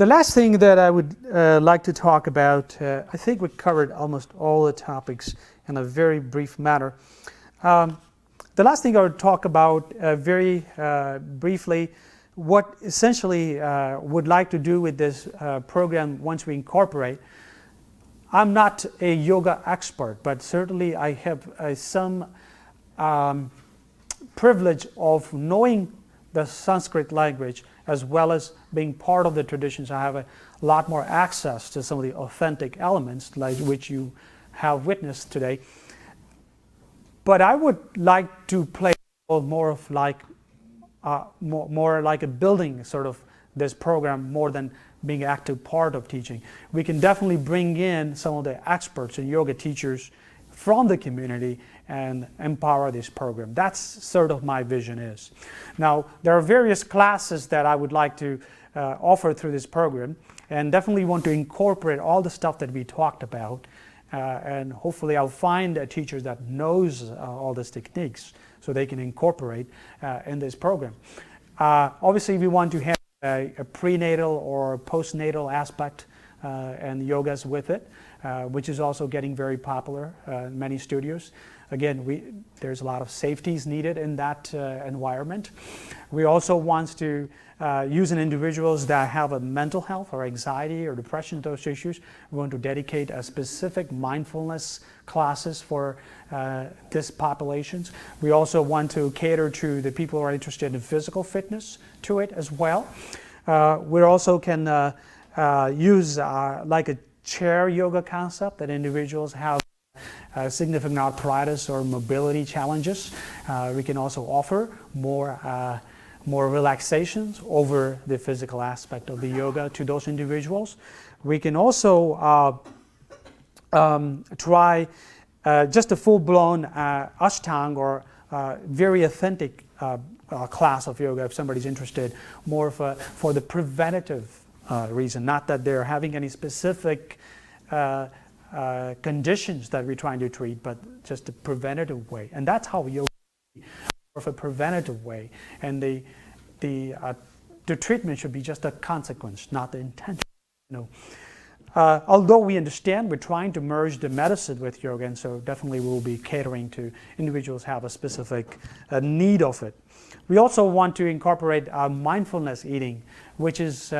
The last thing that I would like to talk about, I think we covered almost all the topics in a very brief manner. The last thing I would talk about very briefly, what essentially would like to do with this program once we incorporate. I'm not a yoga expert, but certainly I have some privilege of knowing the Sanskrit language as well as being part of the traditions. I have a lot more access to some of the authentic elements like which you have witnessed today. But I would like to play more of like more like a building sort of this program more than being an active part of teaching. We can definitely bring in some of the experts and yoga teachers from the community and empower this program. That's sort of my vision is. Now, there are various classes that I would like to offer through this program, and definitely want to incorporate all the stuff that we talked about, and hopefully I'll find a teacher that knows all these techniques so they can incorporate in this program. Obviously, we want to have a prenatal or postnatal aspect and yogas with it, which is also getting very popular in many studios. Again, there's a lot of safeties needed in that environment. We also want to use in individuals that have a mental health or anxiety or depression, those issues. We want to dedicate a specific mindfulness classes for this populations. We also want to cater to the people who are interested in physical fitness to it as well. We also can use like a chair yoga concept that individuals have significant arthritis or mobility challenges. We can also offer more relaxations over the physical aspect of the yoga to those individuals. We can also try just a full-blown Ashtanga or very authentic class of yoga if somebody's interested, more for the preventative reason, not that they're having any specific conditions that we're trying to treat, but just a preventative way. And that's how yoga is, more of a preventative way. And the treatment should be just a consequence, not the intention. Although we understand we're trying to merge the medicine with yoga, and so definitely we'll be catering to individuals who have a specific need of it. We also want to incorporate mindfulness eating, which is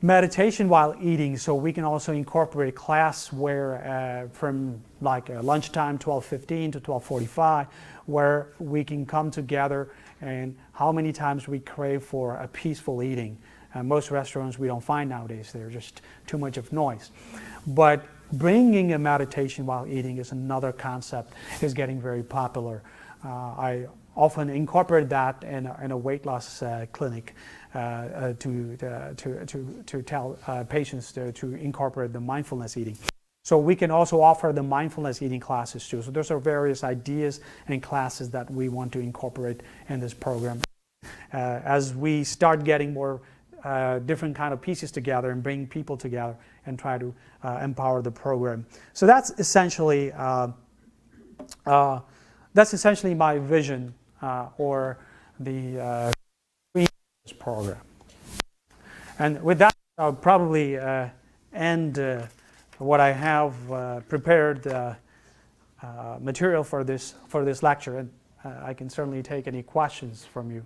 meditation while eating, so we can also incorporate a class where from like lunchtime 12:15 to 12:45, where we can come together and how many times we crave for a peaceful eating. Most restaurants we don't find nowadays, they're just too much of noise. But bringing a meditation while eating is another concept, is getting very popular. I often incorporate that in a weight loss clinic to tell patients to incorporate the mindfulness eating. So we can also offer the mindfulness eating classes too. So those are various ideas and classes that we want to incorporate in this program. As we start getting more different kind of pieces together and bring people together and try to empower the program. So that's essentially my vision or the program. And with that, I'll probably end what I have prepared material for this lecture, and I can certainly take any questions from you.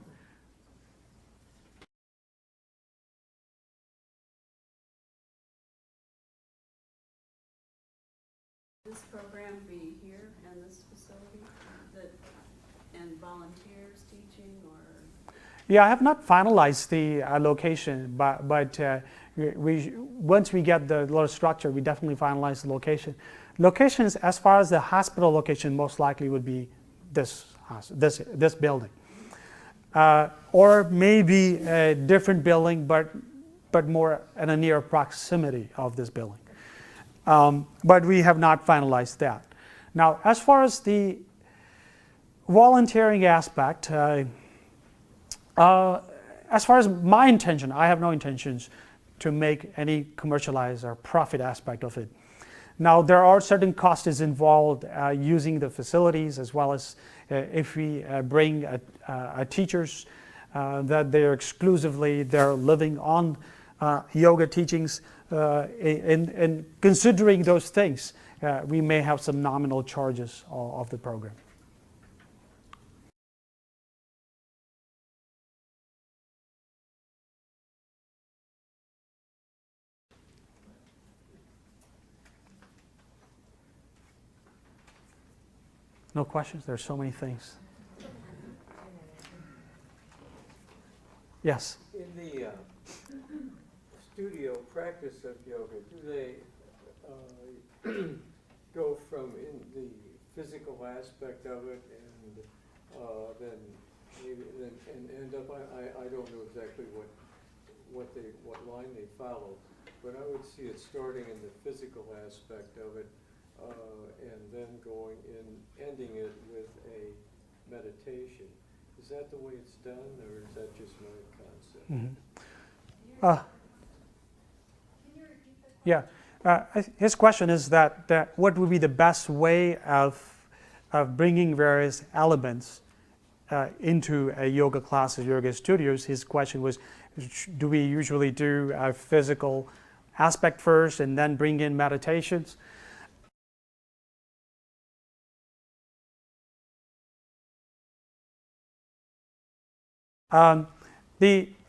This program be here in this facility, and volunteers teaching, or? Yeah, I have not finalized the location, but once we get the little structure, we definitely finalize the location. Locations, as far as the hospital location, most likely would be this building, or maybe a different building, but more in a near proximity of this building. But we have not finalized that. Now, as far as the volunteering aspect, as far as my intention, I have no intentions to make any commercialized or profit aspect of it. Now, there are certain costs involved using the facilities, as well as if we bring teachers that they're living on yoga teachings, and considering those things, we may have some nominal charges of the program. No questions? There's so many things. Yes? In the studio practice of yoga, do they go from in the physical aspect of it and then maybe and end up? I don't know exactly what line they follow, but I would see it starting in the physical aspect of it and then going in, ending it with a meditation. Is that the way it's done, or is that just my concept? Mm-hmm. Yeah. His question is that what would be the best way of bringing various elements into a yoga class or yoga studios? His question was, do we usually do a physical aspect first and then bring in meditations?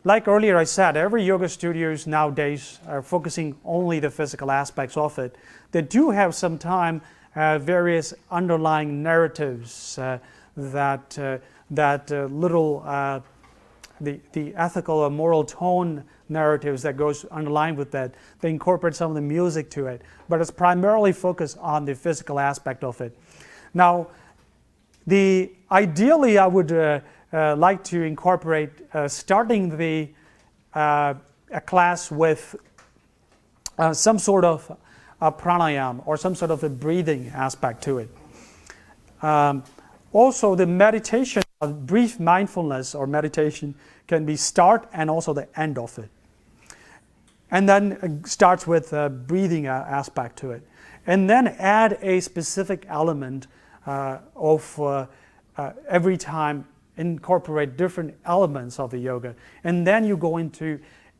Like earlier I said, every yoga studios nowadays are focusing only the physical aspects of it. They do have sometimes various underlying narratives the ethical or moral tone narratives that goes underlying with that. They incorporate some of the music to it, but it's primarily focused on the physical aspect of it. Now, ideally I would like to incorporate starting a class with some sort of a pranayama or some sort of a breathing aspect to it. Also, the meditation, brief mindfulness or meditation can be start and also the end of it. And then starts with a breathing aspect to it. And then add a specific element of every time incorporate different elements of the yoga, and then you go into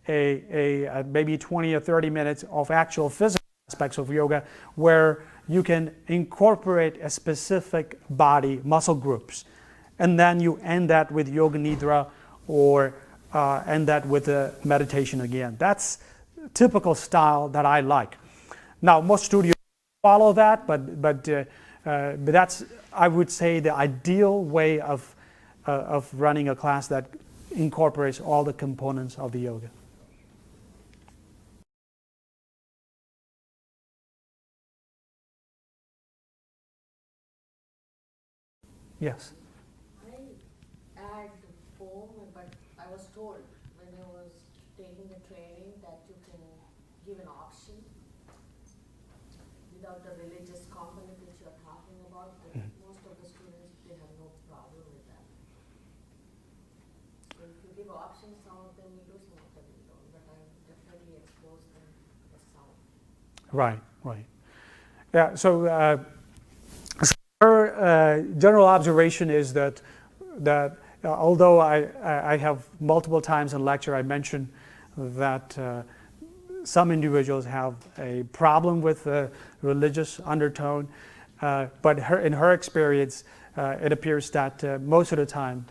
a maybe 20 or 30 minutes of actual physical aspects of yoga where you can incorporate a specific body muscle groups, and then you end that with yoga nidra or end that with a meditation again. That's typical style that I like. Now most studios follow that, but that's, I would say, the ideal way of running a class that incorporates all the components of the yoga. Yes. I add foam, but I was told when I was taking the training that you can give an option without the religious component which you are talking about. But most of the students, they have no problem with that. So if you give options, some of them you do, some of them you don't. But I definitely expose them with sound. Right. Yeah, so her general observation is that although I have multiple times in lecture I mentioned that some individuals have a problem with the religious undertone, but in her experience it appears that most of the time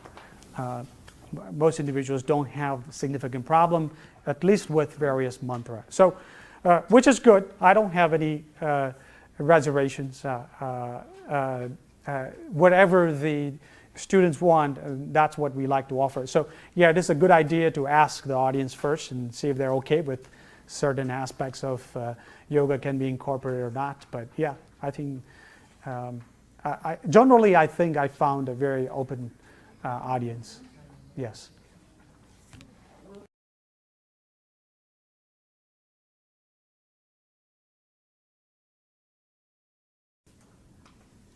most individuals don't have significant problem, at least with various mantra. So, which is good. I don't have any reservations. Whatever the students want, that's what we like to offer. So, yeah, it is a good idea to ask the audience first and see if they're okay with certain aspects of yoga can be incorporated or not. But yeah, I think generally I think I found a very open audience. Yes.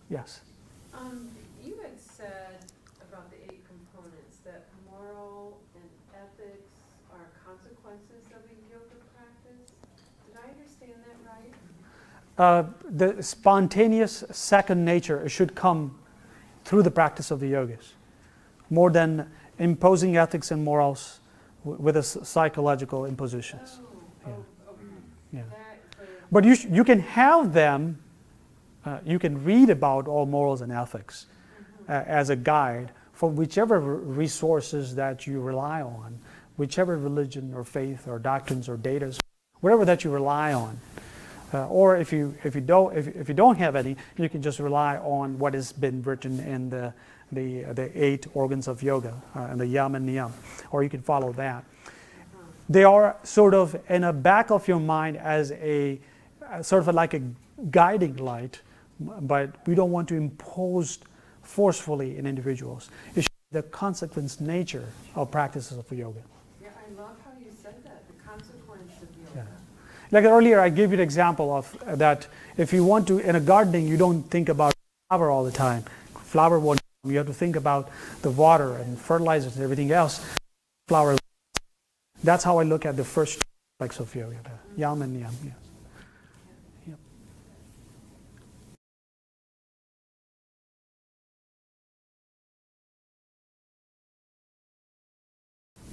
Yes. You had said about the 8 components that moral and ethics are consequences of a yoga practice. Did I understand that right? The spontaneous second nature should come through the practice of the yogas, more than imposing ethics and morals with the psychological impositions. Oh, Yeah. okay. Yeah. That, so, But you can have them, you can read about all morals and ethics as a guide for whichever resources that you rely on, whichever religion or faith or doctrines or data, whatever that you rely on. Or if you don't have any, you can just rely on what has been written in the 8 organs of yoga and the yam and niyam, or you can follow that. They are sort of in the back of your mind as a sort of like a guiding light, but we don't want to impose forcefully in individuals. It should be the consequence nature of practices of yoga. yeah, I love how you said that, the consequence of yoga. Yeah. Like earlier, I gave you an example of that. If you want to, in a gardening, you don't think about flower all the time. Flower won't. You have to think about the water and fertilizers and everything else. Flower. That's how I look at the first aspects of yoga. Yam and niyam. Yes. Yep.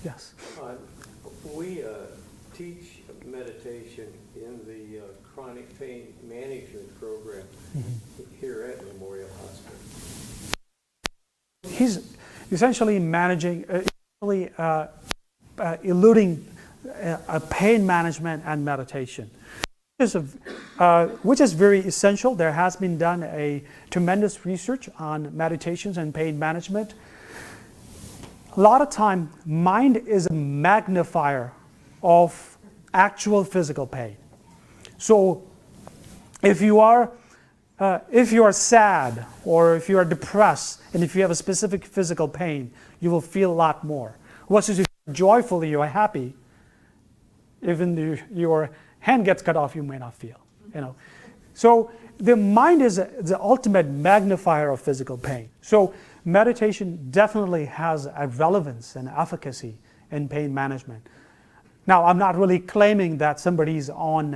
Yes. We teach meditation in the chronic pain management program here at Memorial Hospital. He's essentially managing, eluding pain management and meditation, which is very essential. There has been done a tremendous research on meditations and pain management. A lot of time, mind is a magnifier of actual physical pain. So if you are sad or if you are depressed and if you have a specific physical pain, you will feel a lot more. Versus if you're joyful, you are happy, even if your hand gets cut off, you may not feel. So the mind is the ultimate magnifier of physical pain. So meditation definitely has a relevance and efficacy in pain management. Now, I'm not really claiming that somebody's on,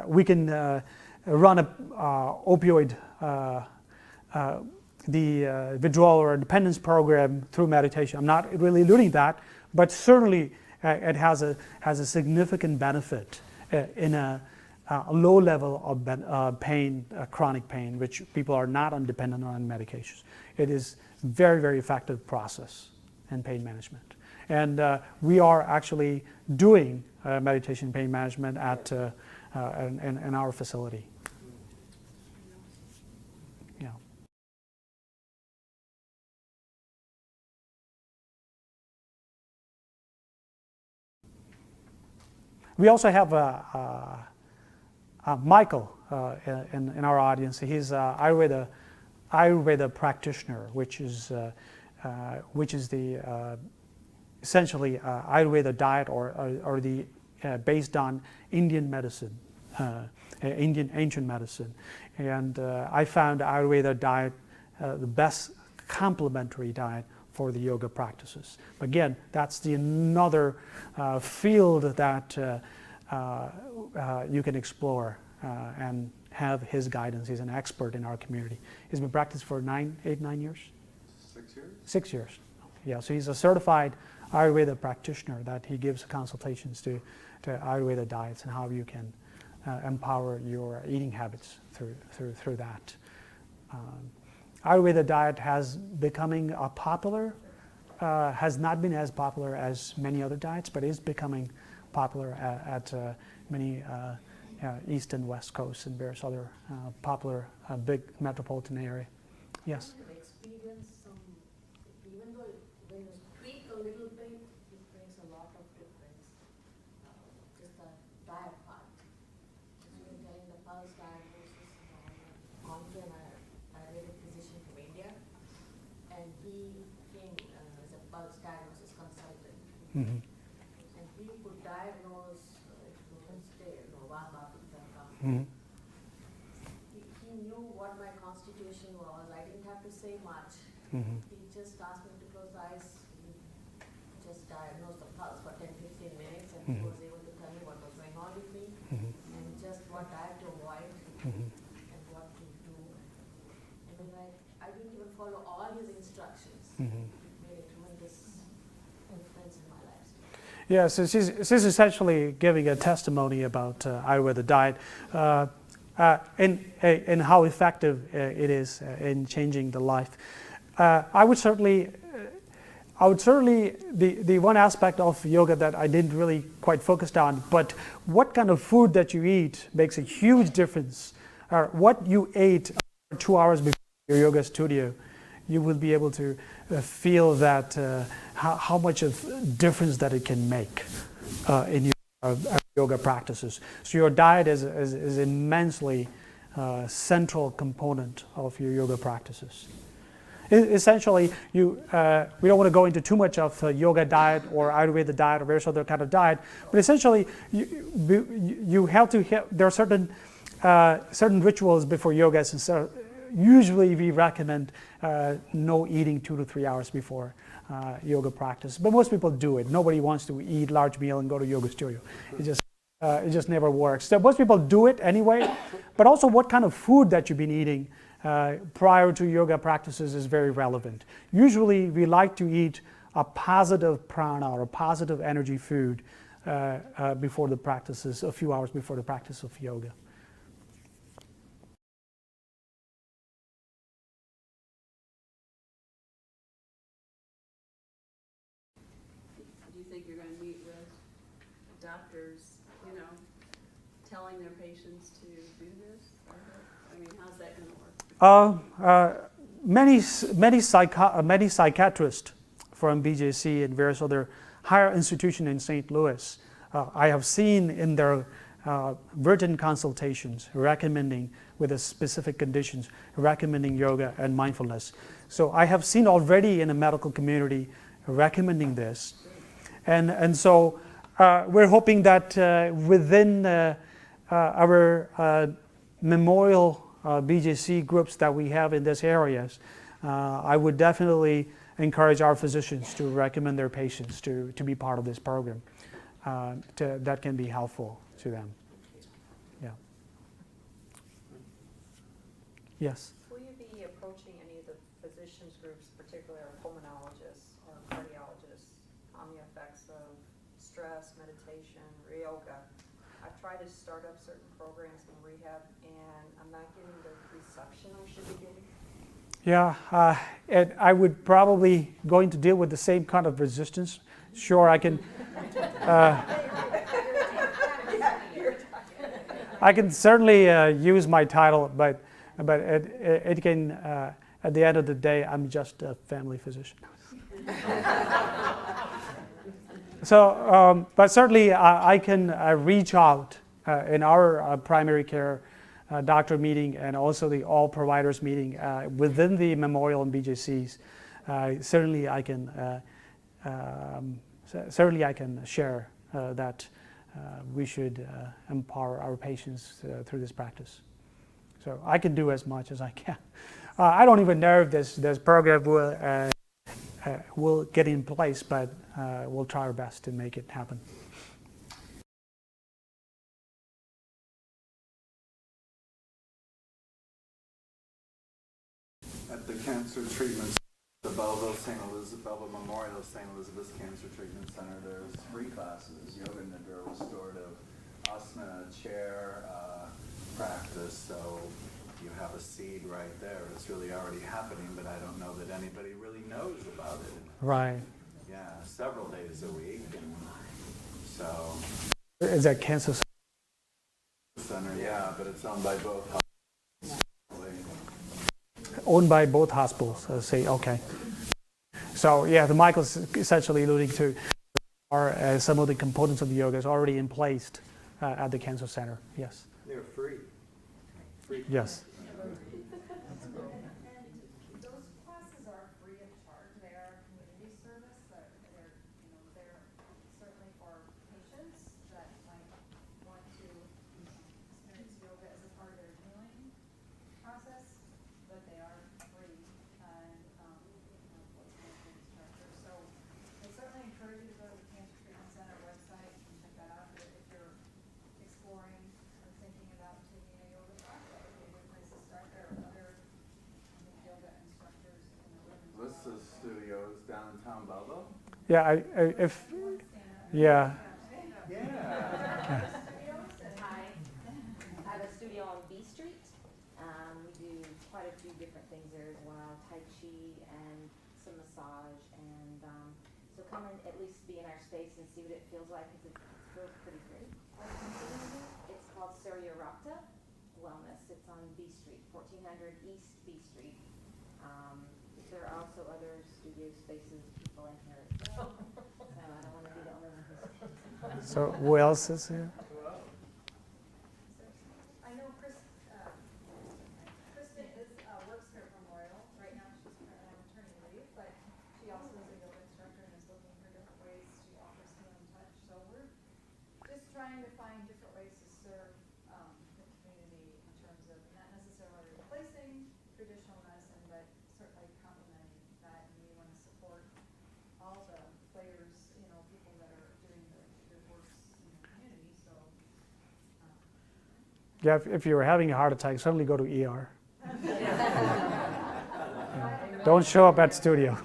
we can run a opioid, the withdrawal or dependence program through meditation. I'm not really alluding that, but certainly it has a significant benefit in a low level of pain, chronic pain, which people are not dependent on medications. It is a very, very effective process in pain management. And we are actually doing meditation pain management at in our facility. Yeah. We also have Michael in our audience. He's Ayurveda practitioner, which is the essentially Ayurveda diet or the based on Indian medicine, Indian ancient medicine, and I found Ayurveda diet the best complementary diet for the yoga practices. Again, that's another field that you can explore and have his guidance. He's an expert in our community. He's been practicing for 9 years? 6 years? 6 years. Yeah, so he's a certified Ayurveda practitioner that he gives consultations to Ayurveda diets and how you can empower your eating habits through that. Ayurveda diet has becoming has not been as popular as many other diets, but is becoming popular at many East and West Coast and various other popular big metropolitan area. Yes? I have experienced some, even though when you tweak a little bit, it makes a lot of difference. Just the diet part. You're getting the pulse diagnosis, gone to an Ayurvedic physician from India, and he came as a pulse diagnosis consultant. Mm-hmm. And he could diagnose Wednesday, Vama, Pitta. Mm-hmm. He knew what my constitution was. I didn't have to say much. Mm-hmm. He just asked me to close the eyes. He just diagnosed the pulse for 10-15 minutes, and he was able to tell me what was going on with me and just what diet to avoid and what to do. And when I didn't even follow all his instructions. It made a tremendous difference in my lifestyle. Yeah, so she's essentially giving a testimony about Ayurveda diet and how effective it is in changing the life. I would certainly, the one aspect of yoga that I didn't really quite focus on, but what kind of food that you eat makes a huge difference. What you ate 2 hours before your yoga studio, you will be able to feel that how much of difference that it can make in your yoga practices. So your diet is immensely central component of your yoga practices. Essentially, we don't want to go into too much of yoga diet or Ayurveda diet or various other kind of diet, but essentially you have to there are certain rituals before yoga. So usually we recommend no eating 2 to 3 hours before yoga practice, but most people do it. Nobody wants to eat large meal and go to yoga studio. It just never works. So most people do it anyway, but also what kind of food that you've been eating prior to yoga practices is very relevant. Usually we like to eat a positive prana or a positive energy food before the practices, a few hours before the practice of yoga. Do you think you're going to meet with doctors, telling their patients to do this? I mean, how's that going to work? Many psychiatrists from BJC and various other higher institutions in St. Louis, I have seen in their written consultations recommending, with the specific conditions, recommending yoga and mindfulness. So I have seen already in the medical community recommending this. And so we're hoping that within our memorial BJC groups that we have in these areas, I would definitely encourage our physicians to recommend their patients to be part of this program. That can be helpful to them. Yeah. Yes. Will you be approaching any of the physicians groups, particularly our pulmonologists or cardiologists, on the effects of stress, meditation, or yoga? I've tried to start up certain programs in rehab, and I'm not getting the reception I should be getting. Yeah, and I would probably going to deal with the same kind of resistance. Sure, I can. I can certainly use my title, but it can. At the end of the day, I'm just a family physician. So, but certainly I can reach out in our primary care doctor meeting and also the all providers meeting within the memorial and BJCs. Certainly I can share that we should empower our patients through this practice. So I can do as much as I can. I don't even know if this program will get in place, but we'll try our best to make it happen. At the cancer treatment, the Belleville Memorial St. Elizabeth's Cancer Treatment Center, there's 3 classes: yoga, nidra, restorative, asana, chair practice. So you have a seed right there. It's really already happening, but I don't know that anybody really knows about it. Right. Yeah, several days a week, and so. Is that cancer Center? Yeah, but it's owned by both hospitals. owned by both hospitals? Say okay. So yeah, the Michael's essentially alluding to are some of the components of the yoga is already in place at the cancer center. Yes. They're free. Yes. And those classes are free of charge. They are community service. They're certainly for patients that might want to experience yoga as a part of their healing process, but they are free and instructor. So I certainly encourage you to go to the Cancer Treatment Center website and check that out if you're exploring or thinking about taking a yoga class. That would be a good place to Yeah, if, yeah, Yeah. Hi, I have a studio on B Street. We do quite a few different things there as well, Tai Chi and some massage. And so come and at least be in our space and see what it feels like, because it feels pretty great. It's called Surya Rapta Wellness. It's on B Street, 1400 East B Street. There are also other studio spaces, people in here as well. So I don't want to be the only one who's. so who else is here? I know Kristen is, works here at Memorial. Right now, she's currently on maternity leave, but she also is a yoga instructor and is looking for different ways to offer healing touch. So we're just trying to find different ways to serve, the community in terms of not necessarily replacing traditional medicine, but certainly complementing that. And we want to support all the players, people that are doing the good works in the community, so, Yeah, if you're having a heart attack, certainly go to ER. Don't show up at studio.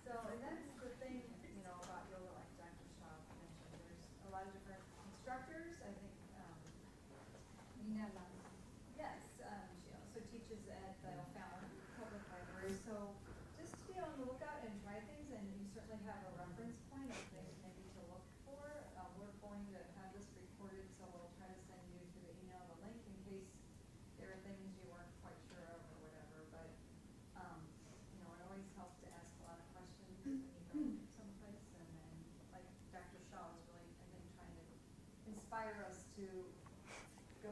So, and that's the thing, about yoga, like Dr. Shaw mentioned, there's a lot of different instructors, I think, yes, she also teaches at the O'Fallon Public Library, so just to be on the lookout and try things, and you certainly have a reference point of things maybe to look for. We're going to have this recorded, so we'll try to send you through the email the link in case there are things you weren't quite sure of or whatever, but, it always helps to ask a lot of questions when you go someplace, and then, like Dr. Shaw was really, I think, trying to inspire us to go